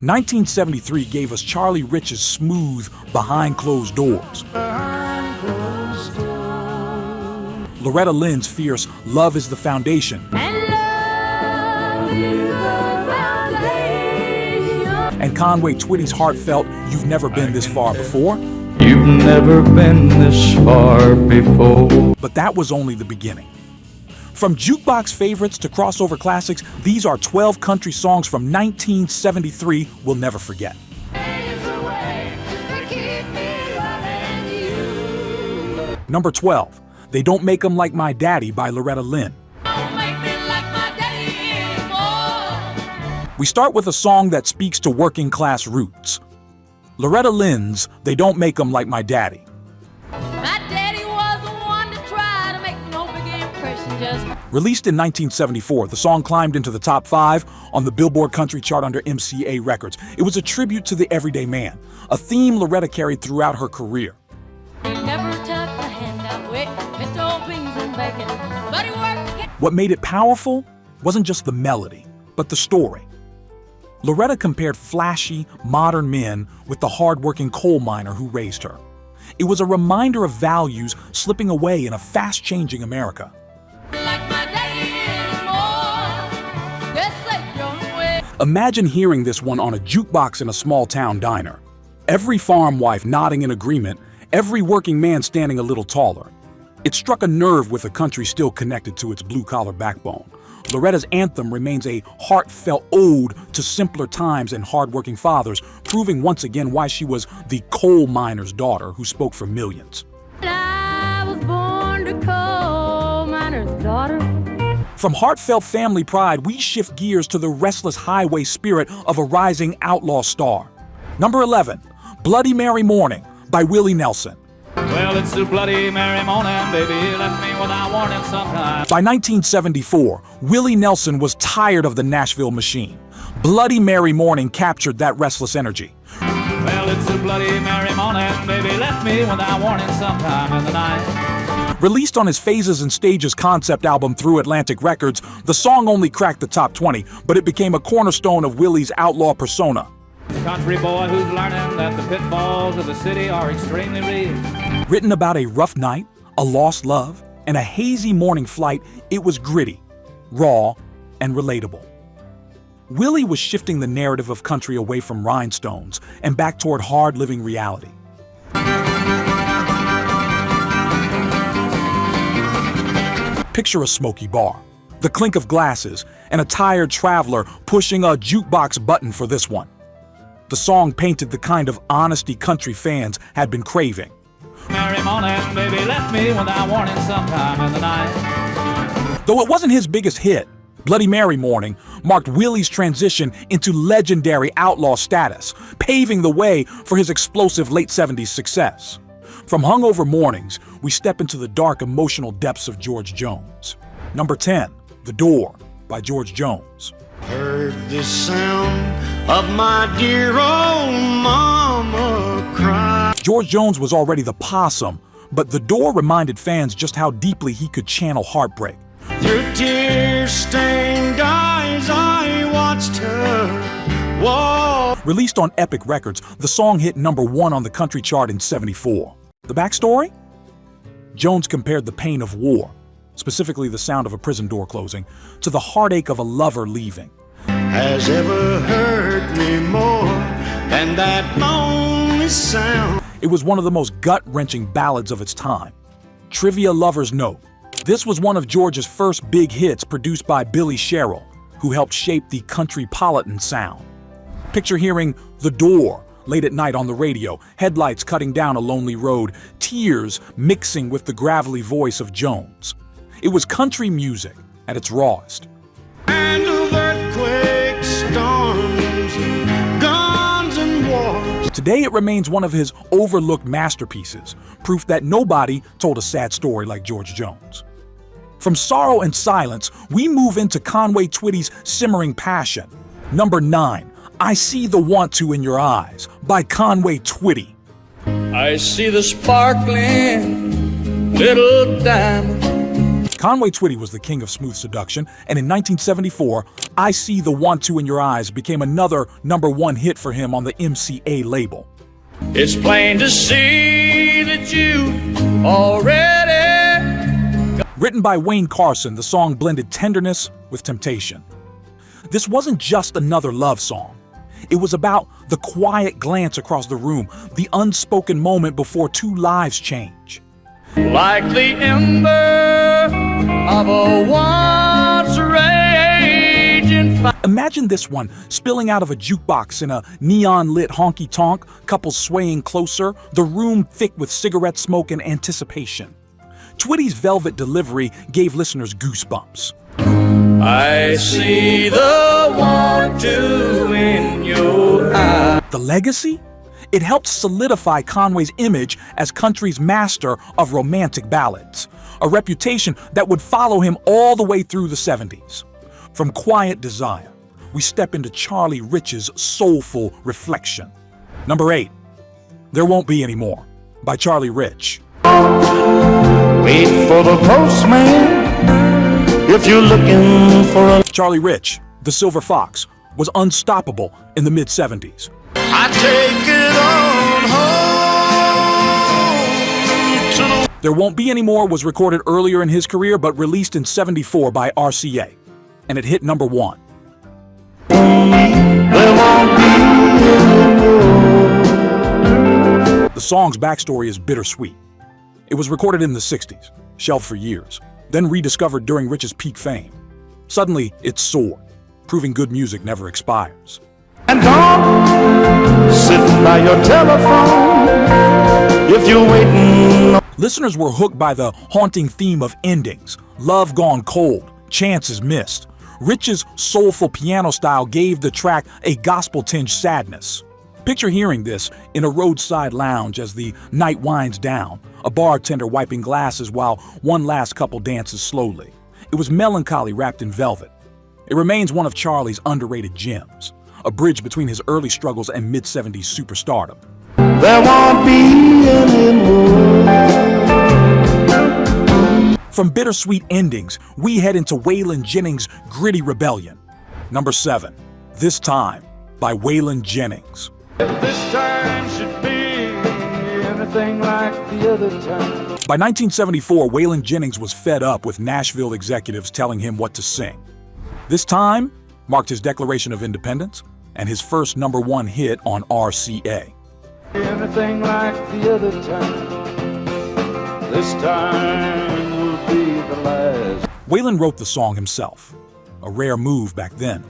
1973 gave us Charlie Rich's smooth Behind Closed Doors. Loretta Lynn's fierce Love Is the Foundation. And Conway Twitty's heartfelt You've Never Been This Far Before. You've never been this far before. But that was only the beginning. From jukebox favorites to crossover classics, these are 12 country songs from 1973 we'll never forget. Number 12, They Don't Make 'Em Like My Daddy by Loretta Lynn. We start with a song that speaks to working class roots. Loretta Lynn's They Don't Make 'Em Like My Daddy. Released in 1974, the song climbed into the top 5 on the Billboard Country chart under MCA Records. It was a tribute to the everyday man, a theme Loretta carried throughout her career. What made it powerful wasn't just the melody, but the story. Loretta compared flashy, modern men with the hard-working coal miner who raised her. It was a reminder of values slipping away in a fast-changing America. Imagine hearing this one on a jukebox in a small-town diner. Every farm wife nodding in agreement, every working man standing a little taller. It struck a nerve with a country still connected to its blue-collar backbone. Loretta's anthem remains a heartfelt ode to simpler times and hard-working fathers, proving once again why she was the coal miner's daughter who spoke for millions. I was born a coal miner's daughter. From heartfelt family pride, we shift gears to the restless highway spirit of a rising outlaw star. Number 11, Bloody Mary Morning by Willie Nelson. Well, it's a Bloody Mary morning, baby, left me without warning sometime. By 1974, Willie Nelson was tired of the Nashville machine. Bloody Mary Morning captured that restless energy. Well, it's a Bloody Mary morning, baby, left me without warning sometime in the night. Released on his Phases and Stages concept album through Atlantic Records, the song only cracked the top 20, but it became a cornerstone of Willie's outlaw persona. Country boy who's learning that the pitfalls of the city are extremely real. Written about a rough night, a lost love, and a hazy morning flight, it was gritty, raw, and relatable. Willie was shifting the narrative of country away from rhinestones and back toward hard-living reality. Picture a smoky bar, the clink of glasses, and a tired traveler pushing a jukebox button for this one. The song painted the kind of honesty country fans had been craving. Mary morning, baby, left me without warning sometime in the night. Though it wasn't his biggest hit, Bloody Mary Morning marked Willie's transition into legendary outlaw status, paving the way for his explosive late 70s success. From hungover mornings, we step into the dark emotional depths of George Jones. Number 10, The Door by George Jones. Heard the sound of my dear old mama cry. George Jones was already the possum, but The Door reminded fans just how deeply he could channel heartbreak. Through tear-stained eyes I watched her walk. Released on Epic Records, the song hit number 1 on the country chart in '74. The backstory? Jones compared the pain of war, specifically the sound of a prison door closing, to the heartache of a lover leaving. Has ever hurt me more than that lonely sound. It was one of the most gut-wrenching ballads of its time. Trivia lovers note, this was one of George's first big hits produced by Billy Sherrill, who helped shape the countrypolitan sound. Picture hearing The Door late at night on the radio, headlights cutting down a lonely road, tears mixing with the gravelly voice of Jones. It was country music at its rawest. And of earthquakes, storms, guns and wars. Today it remains one of his overlooked masterpieces, proof that nobody told a sad story like George Jones. From sorrow and silence, we move into Conway Twitty's simmering passion. Number 9, I See the Want To in Your Eyes by Conway Twitty. I see the sparkling little diamond. Conway Twitty was the king of smooth seduction, and in 1974, I See the Want To in Your Eyes became another #1 hit for him on the MCA label. It's plain to see that you already. Written by Wayne Carson, the song blended tenderness with temptation. This wasn't just another love song. It was about the quiet glance across the room, the unspoken moment before two lives change. Like the ember of a once raging fire. Imagine this one spilling out of a jukebox in a neon-lit honky-tonk, couples swaying closer, the room thick with cigarette smoke and anticipation. Twitty's velvet delivery gave listeners goosebumps. I see the want to in your eyes. The legacy? It helped solidify Conway's image as country's master of romantic ballads, a reputation that would follow him all the way through the 70s. From Quiet Desire, we step into Charlie Rich's soulful reflection. Number 8, There Won't Be Any More, by Charlie Rich. Wait for the postman if you're looking for a. Charlie Rich, the Silver Fox, was unstoppable in the mid-70s. I take it on home to the. There Won't Be Any More was recorded earlier in his career but released in '74 by RCA, and it hit #1. There won't be any more. The song's backstory is bittersweet. It was recorded in the '60s, shelved for years, then rediscovered during Rich's peak fame. Suddenly, it soared, proving good music never expires. And don't sit by your telephone if you're waiting. Listeners were hooked by the haunting theme of endings, love gone cold, chances missed. Rich's soulful piano style gave the track a gospel-tinged sadness. Picture hearing this in a roadside lounge as the night winds down, a bartender wiping glasses while one last couple dances slowly. It was melancholy wrapped in velvet. It remains one of Charlie's underrated gems, a bridge between his early struggles and mid-70s superstardom. There won't be any more. From bittersweet endings, we head into Waylon Jennings' gritty rebellion. Number 7, This Time, by Waylon Jennings. This time should be anything like the other time. By 1974, Waylon Jennings was fed up with Nashville executives telling him what to sing. This Time marked his declaration of independence and his first #1 hit on RCA. Anything like the other time. This time will be the last. Waylon wrote the song himself, a rare move back then.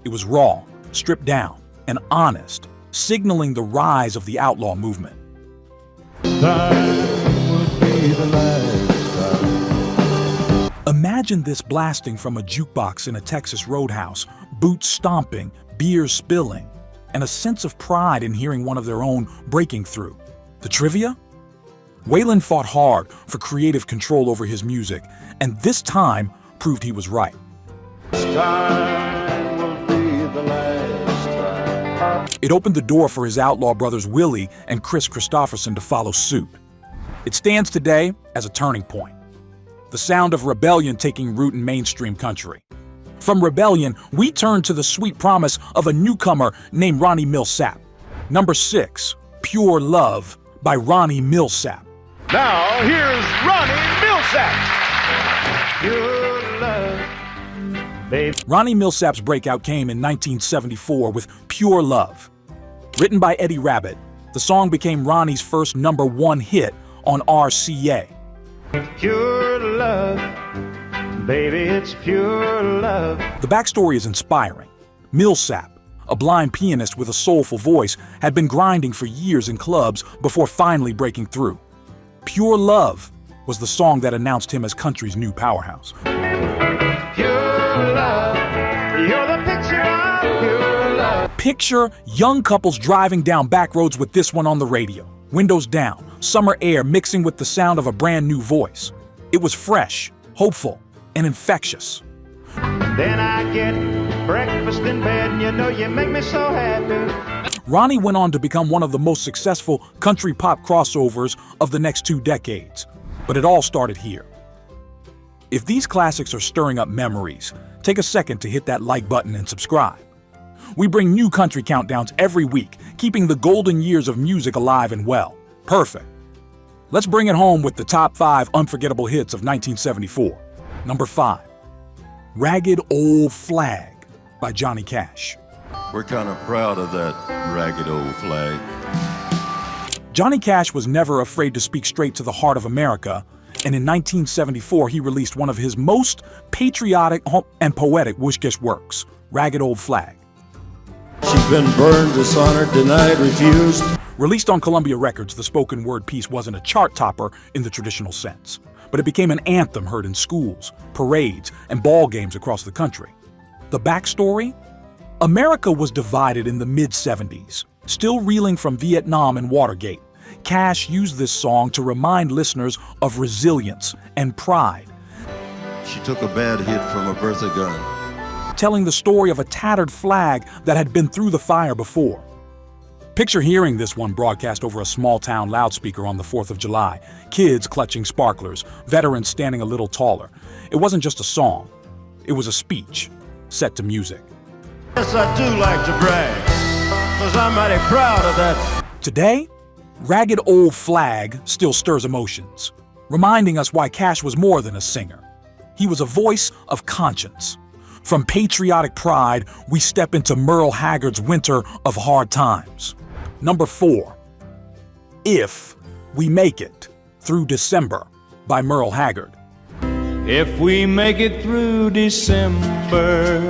It was raw, stripped down, and honest, signaling the rise of the outlaw movement. This time will be the last time. Imagine this blasting from a jukebox in a Texas roadhouse, boots stomping, beer spilling, and a sense of pride in hearing one of their own breaking through. The trivia? Waylon fought hard for creative control over his music, and this time proved he was right. This time will be the last time. It opened the door for his outlaw brothers Willie and Chris Christopherson to follow suit. It stands today as a turning point, the sound of rebellion taking root in mainstream country. From rebellion, we turn to the sweet promise of a newcomer named Ronnie Milsap. Number 6, Pure Love, by Ronnie Milsap. Now here's Ronnie Milsap. Your love, baby. Ronnie Milsap's breakout came in 1974 with Pure Love. Written by Eddie Rabbitt, the song became Ronnie's first #1 hit on RCA. Pure love, baby, it's pure love. The backstory is inspiring. Milsap, a blind pianist with a soulful voice, had been grinding for years in clubs before finally breaking through. Pure Love was the song that announced him as country's new powerhouse. Pure love, you're the picture of pure love. Picture young couples driving down back roads with this one on the radio. Windows down, summer air mixing with the sound of a brand new voice. It was fresh, hopeful, and infectious. Then I get breakfast in bed, and you know you make me so happy. Ronnie went on to become one of the most successful country pop crossovers of the next 2 decades. But it all started here. If these classics are stirring up memories, take a second to hit that like button and subscribe. We bring new country countdowns every week, keeping the golden years of music alive and well. Perfect. Let's bring it home with the top 5 unforgettable hits of 1974. Number 5, Ragged Old Flag by Johnny Cash. We're kind of proud of that ragged old flag. Johnny Cash was never afraid to speak straight to the heart of America, and in 1974 he released one of his most patriotic and poetic wish-gish works, Ragged Old Flag. She's been burned, dishonored, denied, refused. Released on Columbia Records, the spoken word piece wasn't a chart topper in the traditional sense, but it became an anthem heard in schools, parades, and ball games across the country. The backstory? America was divided in the mid-70s, still reeling from Vietnam and Watergate. Cash used this song to remind listeners of resilience and pride, She took a bad hit from a Bertha gun. telling the story of a tattered flag that had been through the fire before. Picture hearing this one broadcast over a small-town loudspeaker on the 4th of July, kids clutching sparklers, veterans standing a little taller. It wasn't just a song, it was a speech set to music. Yes, I do like to brag, 'cause I'm mighty proud of that. Today, Ragged Old Flag still stirs emotions, reminding us why Cash was more than a singer. He was a voice of conscience. From patriotic pride, we step into Merle Haggard's Winter of Hard Times. Number 4, If We Make It Through December by Merle Haggard. If we make it through December.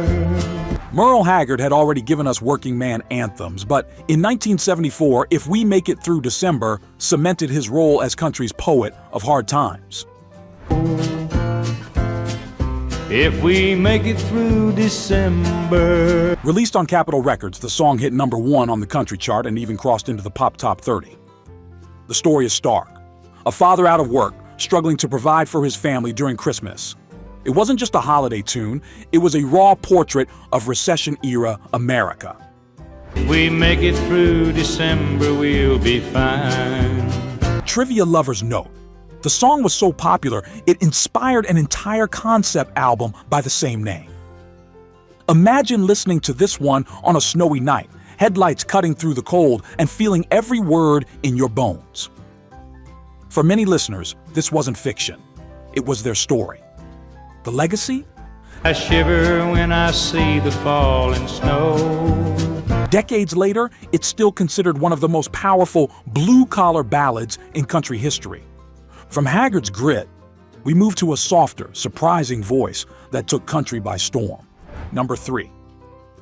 Merle Haggard had already given us working man anthems, but in 1974, If We Make It Through December cemented his role as country's poet of hard times. If we make it through December. Released on Capitol Records, the song hit number 1 on the country chart and even crossed into the pop top 30. The story is stark. A father out of work, struggling to provide for his family during Christmas. It wasn't just a holiday tune, it was a raw portrait of recession-era America. If we make it through December, we'll be fine. Trivia lovers note, the song was so popular, it inspired an entire concept album by the same name. Imagine listening to this one on a snowy night, headlights cutting through the cold and feeling every word in your bones. For many listeners, this wasn't fiction. It was their story. The legacy? I shiver when I see the falling snow. Decades later, it's still considered one of the most powerful blue-collar ballads in country history. From Haggard's grit, we move to a softer, surprising voice that took country by storm. Number 3,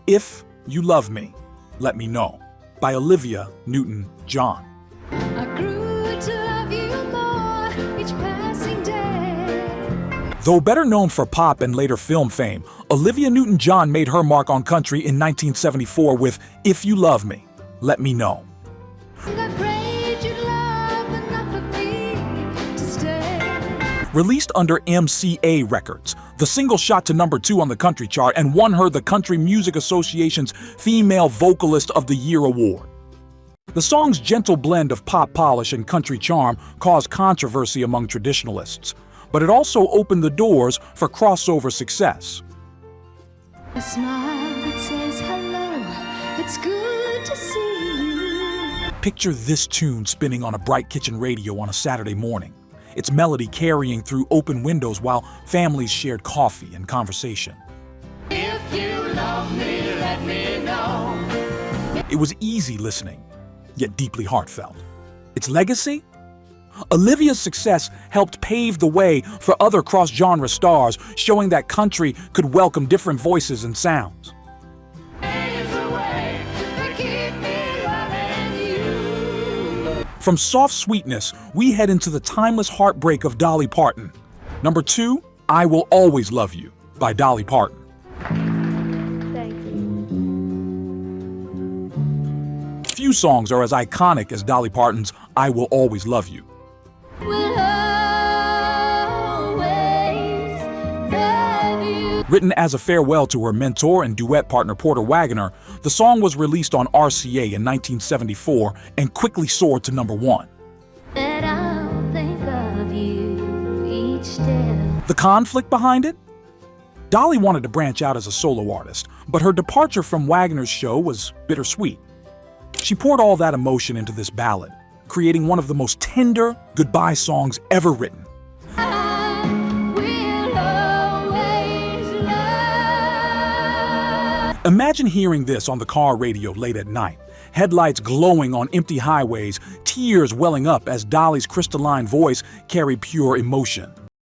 If You Love Me, Let Me Know by Olivia Newton-John. I grew to love you more each passing day. Though better known for pop and later film fame, Olivia Newton-John made her mark on country in 1974 with If You Love Me, Let Me Know. I prayed you'd love enough of me to stay. Released under MCA Records, the single shot to number 2 on the country chart and won her the Country Music Association's Female Vocalist of the Year award. The song's gentle blend of pop polish and country charm caused controversy among traditionalists, but it also opened the doors for crossover success. A smile that says hello, it's good to see you. Picture this tune spinning on a bright kitchen radio on a Saturday morning, its melody carrying through open windows while families shared coffee and conversation. If you love me, let me know. It was easy listening, yet deeply heartfelt. Its legacy? Olivia's success helped pave the way for other cross-genre stars, showing that country could welcome different voices and sounds. From soft sweetness, we head into the timeless heartbreak of Dolly Parton. Number 2, I Will Always Love You by Dolly Parton. Thank you. Few songs are as iconic as Dolly Parton's I Will Always Love You. We'll always love you. Written as a farewell to her mentor and duet partner Porter Wagoner, the song was released on RCA in 1974 and quickly soared to number 1. That I'll think of you each step The conflict behind it? Dolly wanted to branch out as a solo artist, but her departure from Wagner's show was bittersweet. She poured all that emotion into this ballad, creating one of the most tender goodbye songs ever written. Imagine hearing this on the car radio late at night, headlights glowing on empty highways, tears welling up as Dolly's crystalline voice carried pure emotion.